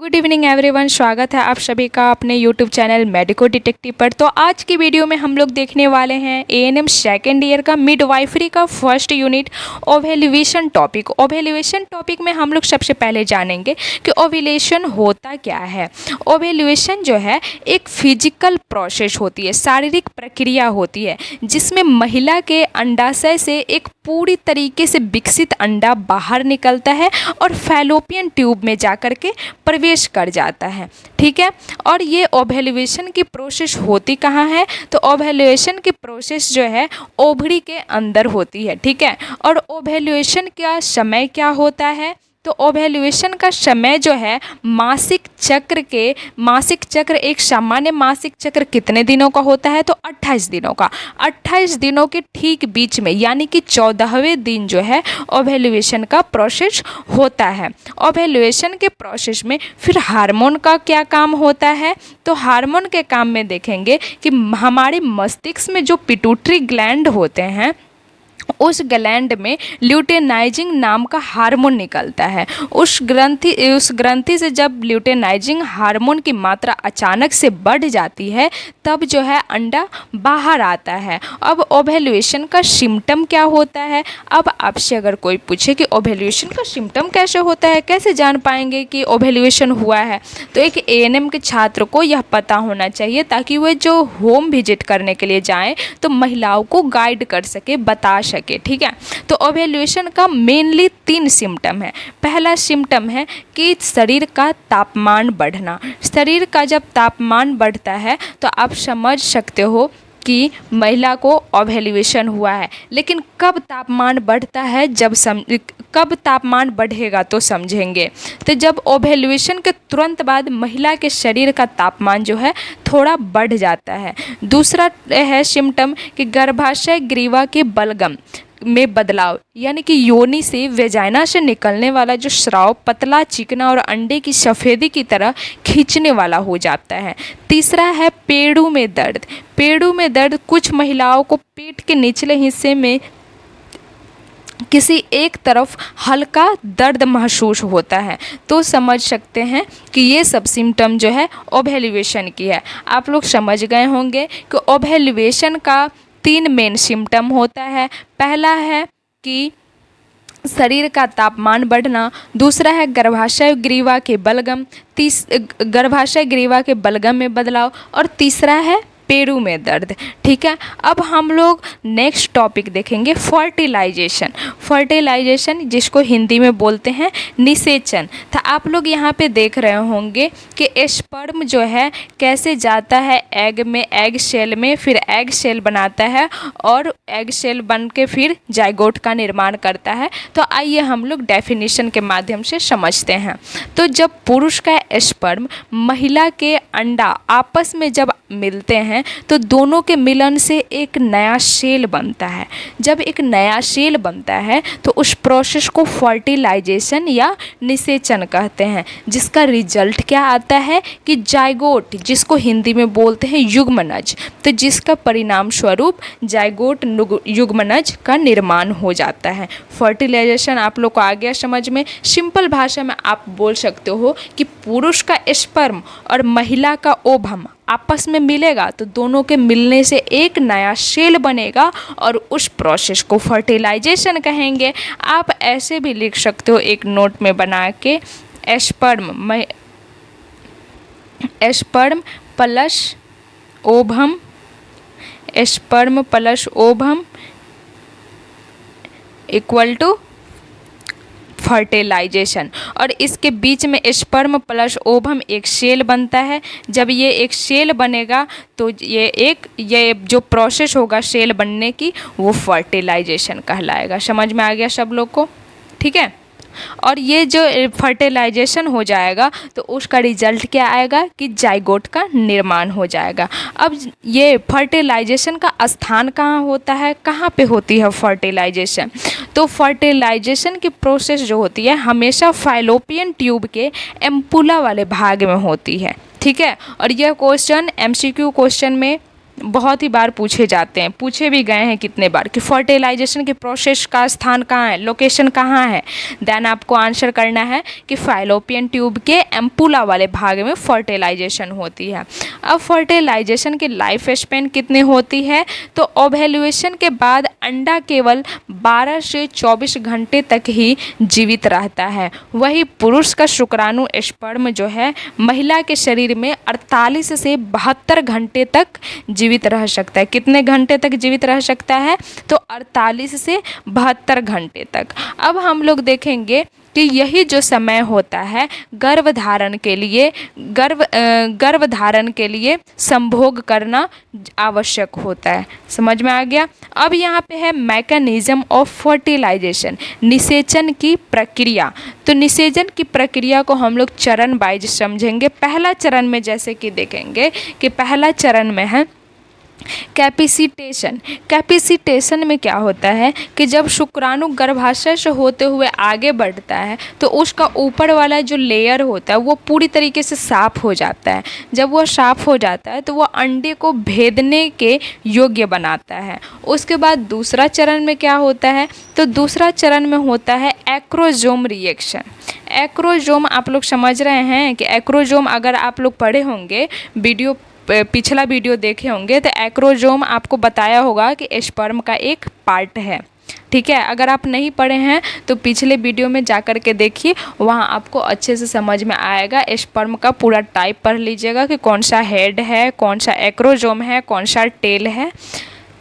Good evening everyone, स्वागत है आप सभी का अपने यूट्यूब चैनल मेडिको डिटेक्टिव पर। तो आज की वीडियो में हम लोग देखने वाले हैं एएनएम सेकेंड ईयर का मिडवाइफरी का फर्स्ट यूनिट ओवेल्युएशन टॉपिक। ओवेल्युएशन टॉपिक में हम लोग सबसे पहले जानेंगे कि ओव्यूलेशन होता क्या है। ओवेल्युएशन जो है एक फिजिकल प्रोसेस होती है, शारीरिक प्रक्रिया होती है, जिसमें महिला के अंडाशय से एक पूरी तरीके से विकसित अंडा बाहर निकलता है और फैलोपियन ट्यूब में जाकर के प्रवेश कर जाता है। ठीक है, और ये ओवेल्युएशन की प्रोसेस होती कहाँ है? तो ओवेल्युएशन की प्रोसेस जो है ओवरी के अंदर होती है। ठीक है, और ओवेल्युएशन का समय क्या होता है? तो ओवेल्युएशन का समय जो है मासिक चक्र एक सामान्य मासिक चक्र कितने दिनों का होता है? तो 28 दिनों का। 28 दिनों के ठीक बीच में यानी कि 14वें दिन जो है ओवेल्युएशन का प्रोसेस होता है। ओवेल्युएशन के प्रोसेस में फिर हार्मोन का क्या काम होता है? तो हार्मोन के काम में देखेंगे कि हमारे मस्तिष्क में जो पिट्यूटरी ग्लैंड होते हैं उस ग्लैंड में ल्यूटेनाइजिंग नाम का हार्मोन निकलता है। उस ग्रंथि से जब ल्यूटेनाइजिंग हार्मोन की मात्रा अचानक से बढ़ जाती है तब जो है अंडा बाहर आता है। अब ओवेल्युएशन का सिम्टम क्या होता है? अब आपसे अगर कोई पूछे कि ओवेल्युएशन का सिम्टम कैसे होता है, कैसे जान पाएंगे कि ओवेल्युएशन हुआ है? तो एक एएनएम के छात्र को यह पता होना चाहिए ताकि वह जो होम विजिट करने के लिए जाएं तो महिलाओं को गाइड कर सके, बता सके। ठीक है, तो ओवेल्युएशन का मेनली 3 सिम्टम है। पहला सिम्टम है कि शरीर का तापमान बढ़ना। शरीर का जब तापमान बढ़ता है तो आप समझ सकते हो कि महिला को ओवेल्युएशन हुआ है। लेकिन कब तापमान बढ़ता है, कब तापमान बढ़ेगा तो समझेंगे। तो जब ओवेल्युएशन के तुरंत बाद महिला के शरीर का तापमान जो है थोड़ा बढ़ जाता है। दूसरा है सिम्टम कि गर्भाशय ग्रीवा के बलगम में बदलाव, यानी कि योनि से वेजाइना से निकलने वाला जो स्राव पतला, चिकना और अंडे की सफ़ेदी की तरह खींचने वाला हो जाता है। तीसरा है पेड़ों में दर्द। पेड़ों में दर्द कुछ महिलाओं को पेट के निचले हिस्से में किसी एक तरफ हल्का दर्द महसूस होता है, तो समझ सकते हैं कि ये सब सिम्टम जो है ओवेल्युएशन की है। आप लोग समझ गए होंगे कि ओवेल्युएशन का 3 मेन सिम्टम होता है। पहला है कि शरीर का तापमान बढ़ना, दूसरा है गर्भाशय ग्रीवा के बलगम, गर्भाशय ग्रीवा के बलगम में बदलाव, और तीसरा है पेड़ों में दर्द। ठीक है, अब हम लोग नेक्स्ट टॉपिक देखेंगे फर्टिलाइजेशन। फर्टिलाइजेशन जिसको हिंदी में बोलते हैं निषेचन। तो आप लोग यहाँ पे देख रहे होंगे कि स्पर्म जो है कैसे जाता है एग में, एग सेल में, फिर एग सेल बनाता है और एग सेल बन के फिर जाइगोट का निर्माण करता है। तो आइए हम लोग डेफिनेशन के माध्यम से समझते हैं। तो जब पुरुष का स्पर्म महिला के अंडा आपस में जब मिलते हैं तो दोनों के मिलन से एक नया सेल बनता है। जब एक नया सेल बनता है तो उस प्रोसेस को फर्टिलाइजेशन या निषेचन कहते हैं, जिसका रिजल्ट क्या आता है कि जाइगोट, जिसको हिंदी में बोलते हैं युग्मनज, तो जिसका परिणाम स्वरूप जाइगोट युग्मनज का निर्माण हो जाता है। फर्टिलाइजेशन आप लोग को आ गया समझ में। सिंपल भाषा में आप बोल सकते हो कि पुरुष का स्पर्म और महिला का ओवम आपस में मिलेगा तो दोनों के मिलने से एक नया सेल बनेगा और उस प्रोसेस को फर्टिलाइजेशन कहेंगे। आप ऐसे भी लिख सकते हो एक नोट में बना के, sperm plus ovum, sperm plus ovum equal to fertilization. और इसके बीच में स्पर्म प्लस ओवम एक सेल बनता है। जब ये एक सेल बनेगा तो ये जो प्रोसेस होगा सेल बनने की वो फर्टिलाइजेशन कहलाएगा। समझ में आ गया सब लोग को? ठीक है, और ये जो फर्टिलाइजेशन हो जाएगा तो उसका रिजल्ट क्या आएगा कि जाइगोट का निर्माण हो जाएगा। अब ये फर्टिलाइजेशन का स्थान कहाँ होता है, कहाँ पे होती है फर्टिलाइजेशन? तो फर्टिलाइजेशन की प्रोसेस जो होती है हमेशा फैलोपियन ट्यूब के एम्पुला वाले भाग में होती है। ठीक है, और यह क्वेश्चन MCQ क्वेश्चन में बहुत ही बार पूछे जाते हैं, पूछे भी गए हैं कितने बार कि फर्टिलाइजेशन के प्रोसेस का स्थान कहाँ है, लोकेशन कहाँ है। देन आपको आंसर करना है कि फाइलोपियन ट्यूब के एम्पुला वाले भाग में फर्टिलाइजेशन होती है। अब फर्टिलाइजेशन की लाइफ स्पेन कितनी होती है, तो ओव्यूलेशन के बाद अंडा केवल 12 से 24 घंटे तक ही जीवित रहता है। वही पुरुष का शुक्राणु स्पर्म जो है महिला के शरीर में 48 से 72 घंटे तक जीवित रह सकता है। कितने घंटे तक जीवित रह सकता है, तो 48 से 72 घंटे तक। अब हम लोग देखेंगे कि यही जो समय होता है गर्भधारण के लिए संभोग करना आवश्यक होता है। समझ में आ गया। अब यहाँ पे है मैकेनिज्म ऑफ फर्टिलाइजेशन, निषेचन की प्रक्रिया। तो निषेचन की प्रक्रिया को हम लोग चरण वाइज समझेंगे। पहला चरण में जैसे कि देखेंगे कि पहला चरण में है कैपिसिटेशन। कैपिसिटेशन में क्या होता है कि जब शुक्राणु गर्भाशय से होते हुए आगे बढ़ता है तो उसका ऊपर वाला जो लेयर होता है वो पूरी तरीके से साफ़ हो जाता है। जब वो साफ़ हो जाता है तो वो अंडे को भेदने के योग्य बनाता है। उसके बाद दूसरा चरण में क्या होता है, तो दूसरा चरण में होता है एक्रोजोम रिएक्शन। एक्रोजोम आप लोग समझ रहे हैं कि एक्रोजोम अगर आप लोग पढ़े होंगे, पिछला वीडियो देखे होंगे, तो एक्रोजोम आपको बताया होगा कि स्पर्म का एक पार्ट है। ठीक है, अगर आप नहीं पढ़े हैं तो पिछले वीडियो में जा कर के देखिए, वहाँ आपको अच्छे से समझ में आएगा। स्पर्म का पूरा टाइप पढ़ लीजिएगा कि कौन सा हेड है, कौन सा एक्रोजोम है, कौन सा टेल है,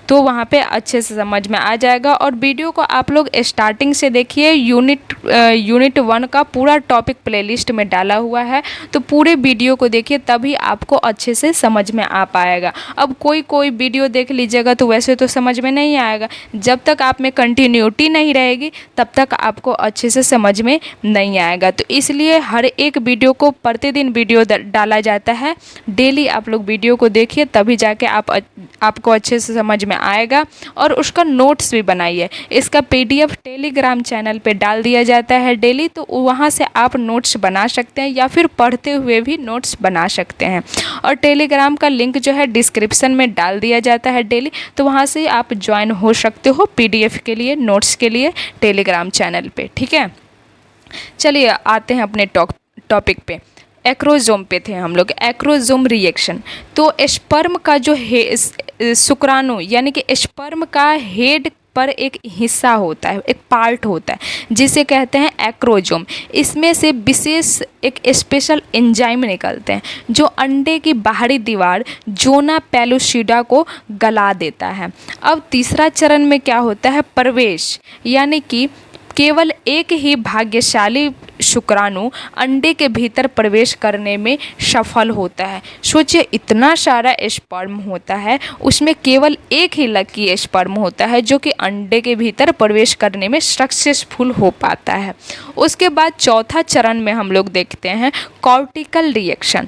तो वहाँ पे अच्छे से समझ में आ जाएगा। और वीडियो को आप लोग स्टार्टिंग से देखिए। यूनिट 1 का पूरा टॉपिक प्लेलिस्ट में डाला हुआ है, तो पूरे वीडियो को देखिए, तभी आपको अच्छे से समझ में आ पाएगा। अब कोई वीडियो देख लीजिएगा तो वैसे तो समझ में नहीं आएगा। जब तक आप में कंटिन्यूटी नहीं रहेगी तब तक आपको अच्छे से समझ में नहीं आएगा। तो इसलिए हर एक वीडियो को प्रतिदिन वीडियो डाला जाता है। डेली आप लोग वीडियो को देखिए, तभी जाके आपको अच्छे से समझ में आएगा। और उसका नोट्स भी बनाइए। इसका PDF टेलीग्राम चैनल पे डाल दिया जाता है डेली, तो वहाँ से आप नोट्स बना सकते हैं या फिर पढ़ते हुए भी नोट्स बना सकते हैं। और टेलीग्राम का लिंक जो है डिस्क्रिप्शन में डाल दिया जाता है डेली, तो वहाँ से आप ज्वाइन हो सकते हो PDF के लिए, नोट्स के लिए टेलीग्राम चैनल पे। ठीक है, चलिए आते हैं अपने टॉपिक पे। एक्रोजोम पे थे हम लोग। एक्रोजोम रिएक्शन, तो स्पर्म का जो शुक्राणु यानी कि स्पर्म का हेड पर एक हिस्सा होता है, एक पार्ट होता है जिसे कहते हैं एक्रोजोम। इसमें से विशेष एक स्पेशल एंजाइम निकलते हैं जो अंडे की बाहरी दीवार जोना पेलुसिडा को गला देता है। अब तीसरा चरण में क्या होता है, प्रवेश, यानी कि केवल एक ही भाग्यशाली शुक्राणु अंडे के भीतर प्रवेश करने में सफल होता है। सोचिए, इतना सारा स्पर्म होता है, उसमें केवल एक ही लकी स्पर्म होता है जो कि अंडे के भीतर प्रवेश करने में सक्सेसफुल हो पाता है। उसके बाद चौथा चरण में हम लोग देखते हैं कॉर्टिकल रिएक्शन।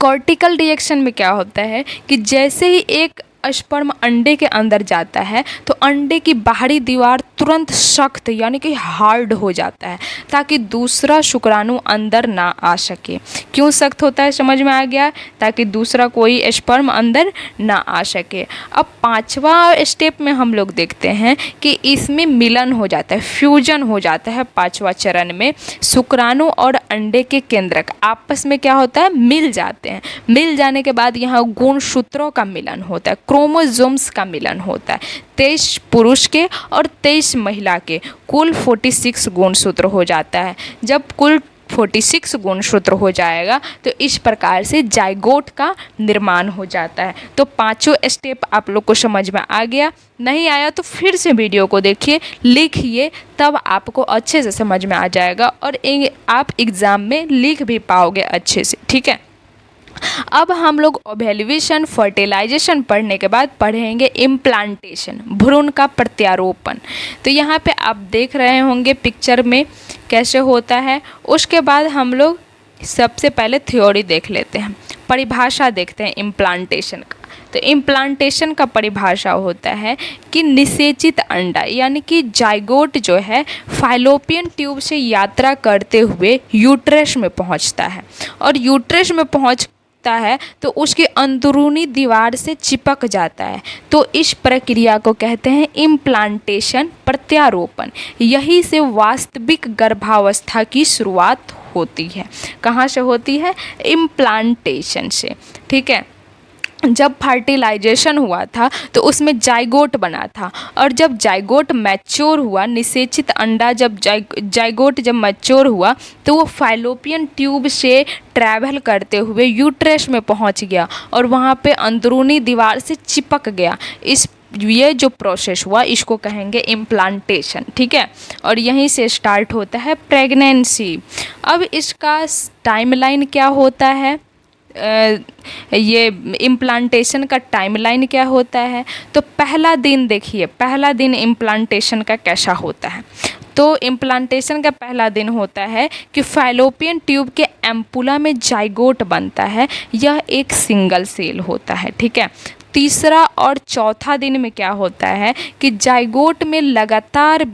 कॉर्टिकल रिएक्शन में क्या होता है कि जैसे ही एक स्पर्म अंडे के अंदर जाता है तो अंडे की बाहरी दीवार तुरंत सख्त यानी कि हार्ड हो जाता है ताकि दूसरा शुक्राणु अंदर ना आ सके। क्यों सख्त होता है समझ में आ गया, ताकि दूसरा कोई स्पर्म अंदर ना आ सके। अब पांचवा स्टेप में हम लोग देखते हैं कि इसमें मिलन हो जाता है, फ्यूजन हो जाता है। पांचवा चरण में शुक्राणु और अंडे के केंद्रक आपस में क्या होता है, मिल जाते हैं। मिल जाने के बाद यहाँ गुणसूत्रों का मिलन होता है, क्रोमोसोम्स का मिलन होता है। 23 पुरुष के और 23 महिला के कुल 46 गुणसूत्र हो जाता है। जब कुल 46 गुणसूत्र हो जाएगा तो इस प्रकार से जाइगोट का निर्माण हो जाता है। तो पांचों स्टेप आप लोग को समझ में आ गया। नहीं आया तो फिर से वीडियो को देखिए, लिखिए, तब आपको अच्छे से समझ में आ जाएगा और आप एग्ज़ाम में लिख भी पाओगे अच्छे से। ठीक है, अब हम लोग ओव्यूलेशन फर्टिलाइजेशन पढ़ने के बाद पढ़ेंगे इम्प्लांटेशन, भ्रूण का प्रत्यारोपण। तो यहाँ पे आप देख रहे होंगे पिक्चर में कैसे होता है। उसके बाद हम लोग सबसे पहले थ्योरी देख लेते हैं, परिभाषा देखते हैं इम्प्लांटेशन का। तो इम्प्लांटेशन का परिभाषा होता है कि निषेचित अंडा यानी कि जाइगोट जो है फाइलोपियन ट्यूब से यात्रा करते हुए यूट्रस में पहुंचता है और यूट्रस में उगता है तो उसकी अंदरूनी दीवार से चिपक जाता है। तो इस प्रक्रिया को कहते हैं इम्प्लांटेशन, प्रत्यारोपण। यही से वास्तविक गर्भावस्था की शुरुआत होती है। कहाँ से होती है? इम्प्लांटेशन से। ठीक है। जब फर्टिलाइजेशन हुआ था तो उसमें जाइगोट बना था, और जब जाइगोट मैच्योर हुआ, निषेचित अंडा जब जाइगोट जब मैच्योर हुआ तो वो फाइलोपियन ट्यूब से ट्रैवल करते हुए यूट्रस में पहुंच गया और वहाँ पे अंदरूनी दीवार से चिपक गया। ये जो प्रोसेस हुआ इसको कहेंगे इम्प्लांटेशन। ठीक है। और यहीं से स्टार्ट होता है प्रेगनेंसी। अब इसका टाइमलाइन क्या होता है? ये इम्प्लांटेशन का टाइमलाइन क्या होता है? तो पहला दिन देखिए, पहला दिन इम्प्लांटेशन का कैसा होता है। तो इम्प्लांटेशन का पहला दिन होता है कि फाइलोपियन ट्यूब के एम्पुला में जाइगोट बनता है। यह एक सिंगल सेल होता है। ठीक है। तीसरा और चौथा दिन में क्या होता है कि जाइगोट में लगातार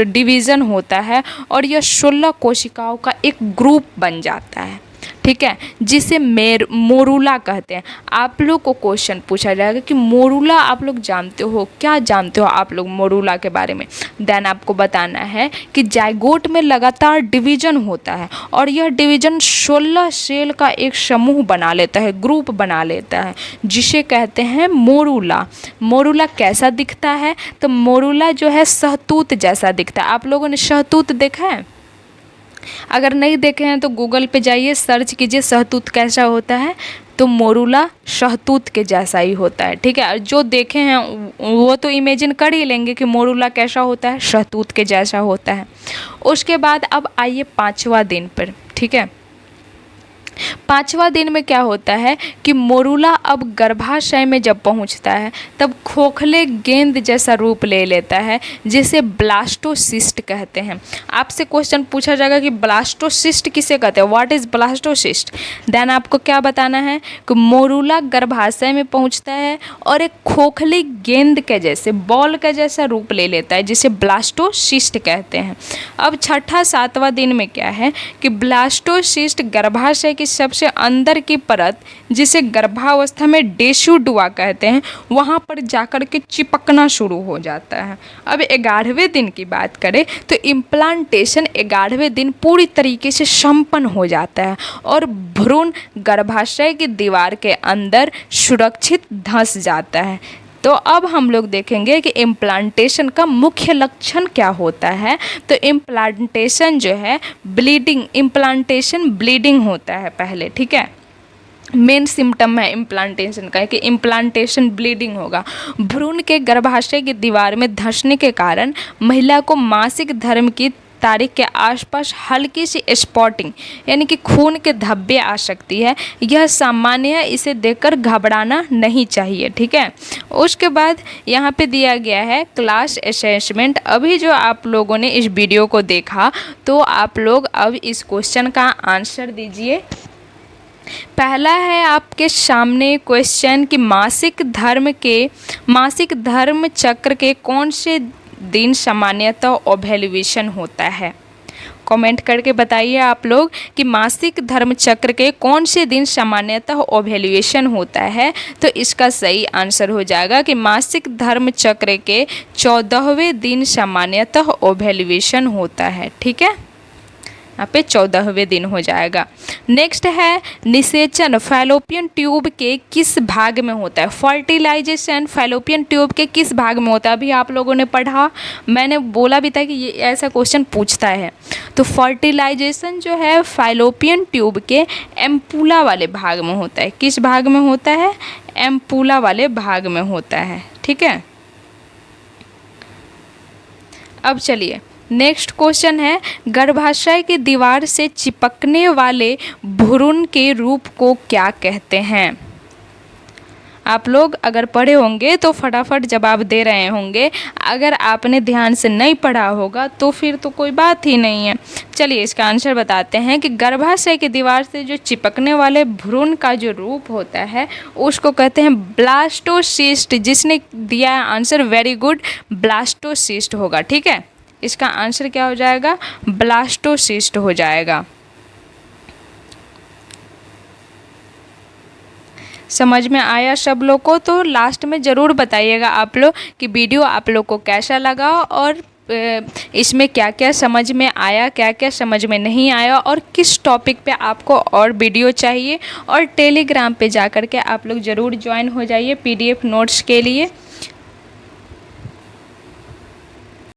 डिवीज़न होता है और यह 16 कोशिकाओं का एक ग्रुप बन जाता है। ठीक है, जिसे मोरूला कहते हैं। आप लोग को क्वेश्चन पूछा जाएगा कि मोरूला आप लोग जानते हो, क्या जानते हो आप लोग मोरूला के बारे में? देन आपको बताना है कि जाइगोट में लगातार डिवीजन होता है और यह डिवीजन 16 सेल का एक समूह बना लेता है, ग्रुप बना लेता है, जिसे कहते हैं मोरूला। मोरूला कैसा दिखता है? तो मोरूला जो है सहतूत जैसा दिखता है। आप लोगों ने सहतूत देखा है? अगर नहीं देखे हैं तो गूगल पे जाइए, सर्च कीजिए सहतूत कैसा होता है, तो मोरूला सहतूत के जैसा ही होता है। ठीक है। और जो देखे हैं वो तो इमेजिन कर ही लेंगे कि मोरूला कैसा होता है, सहतूत के जैसा होता है। उसके बाद अब आइए 5वां दिन पर। ठीक है। 5वां दिन में क्या होता है कि मोरूला अब गर्भाशय में जब पहुंचता है तब खोखले गेंद जैसा रूप ले लेता है, जिसे ब्लास्टोसिस्ट कहते हैं। आपसे क्वेश्चन पूछा जाएगा कि ब्लास्टोसिस्ट किसे कहते हैं, व्हाट इज़ ब्लास्टोसिस्ट? देन आपको क्या बताना है कि मोरूला गर्भाशय में पहुंचता है और एक खोखली गेंद के जैसे, बॉल के जैसा रूप ले लेता है, जिसे ब्लास्टोसिस्ट कहते हैं। अब 6ठा 7वां दिन में क्या है कि ब्लास्टोसिस्ट गर्भाशय की सबसे अंदर की परत, जिसे गर्भावस्था में डेशुडुआ कहते हैं, वहाँ पर जाकर के चिपकना शुरू हो जाता है। अब 11वें दिन की बात करें तो इम्प्लांटेशन 11वें दिन पूरी तरीके से संपन्न हो जाता है और भ्रूण गर्भाशय की दीवार के अंदर सुरक्षित धंस जाता है। तो अब हम लोग देखेंगे कि इम्प्लांटेशन का मुख्य लक्षण क्या होता है। तो इम्प्लांटेशन जो है इम्प्लांटेशन ब्लीडिंग होता है पहले। ठीक है। मेन सिम्टम है इम्प्लांटेशन का कि इम्प्लांटेशन ब्लीडिंग होगा। भ्रूण के गर्भाशय की दीवार में धंसने के कारण महिला को मासिक धर्म की तारीख के आसपास हल्की सी स्पॉटिंग यानी कि खून के धब्बे आ सकती है। यह सामान्य है, इसे देखकर घबराना नहीं चाहिए। ठीक है। उसके बाद यहाँ पे दिया गया है क्लास असेसमेंट। अभी जो आप लोगों ने इस वीडियो को देखा तो आप लोग अब इस क्वेश्चन का आंसर दीजिए। पहला है आपके सामने क्वेश्चन कि मासिक धर्म चक्र के कौन से दिन सामान्यतः ओव्यूलेशन होता है। कमेंट करके बताइए आप लोग कि मासिक धर्म चक्र के कौन से दिन सामान्यतः ओव्यूलेशन होता है। तो इसका सही आंसर हो जाएगा कि मासिक धर्म चक्र के 14वें दिन सामान्यतः ओव्यूलेशन होता है। ठीक है। यहाँ पे 14वें दिन हो जाएगा। नेक्स्ट है निषेचन फैलोपियन ट्यूब के किस भाग में होता है। फर्टिलाइजेशन फैलोपियन ट्यूब के किस भाग में होता है? अभी आप लोगों ने पढ़ा, मैंने बोला भी था कि ये ऐसा क्वेश्चन पूछता है। तो फर्टिलाइजेशन जो है फैलोपियन ट्यूब के एम्पुला वाले भाग में होता है। किस भाग में होता है? एम्पुला वाले भाग में होता है। ठीक है। अब चलिए नेक्स्ट क्वेश्चन है गर्भाशय की दीवार से चिपकने वाले भ्रूण के रूप को क्या कहते हैं। आप लोग अगर पढ़े होंगे तो फटाफट जवाब दे रहे होंगे, अगर आपने ध्यान से नहीं पढ़ा होगा तो फिर तो कोई बात ही नहीं है। चलिए इसका आंसर बताते हैं कि गर्भाशय की दीवार से जो चिपकने वाले भ्रूण का जो रूप होता है उसको कहते हैं ब्लास्टोसिस्ट। जिसने दिया आंसर वेरी गुड, ब्लास्टोसिस्ट होगा। ठीक है। इसका आंसर क्या हो जाएगा? ब्लास्टोसिस्ट हो जाएगा। समझ में आया सब लोग को? तो लास्ट में ज़रूर बताइएगा आप लोग कि वीडियो आप लोग को कैसा लगा और इसमें क्या क्या समझ में आया, क्या क्या समझ में नहीं आया, और किस टॉपिक पे आपको और वीडियो चाहिए। और टेलीग्राम पे जा कर के आप लोग ज़रूर ज्वाइन हो जाइए PDF नोट्स के लिए।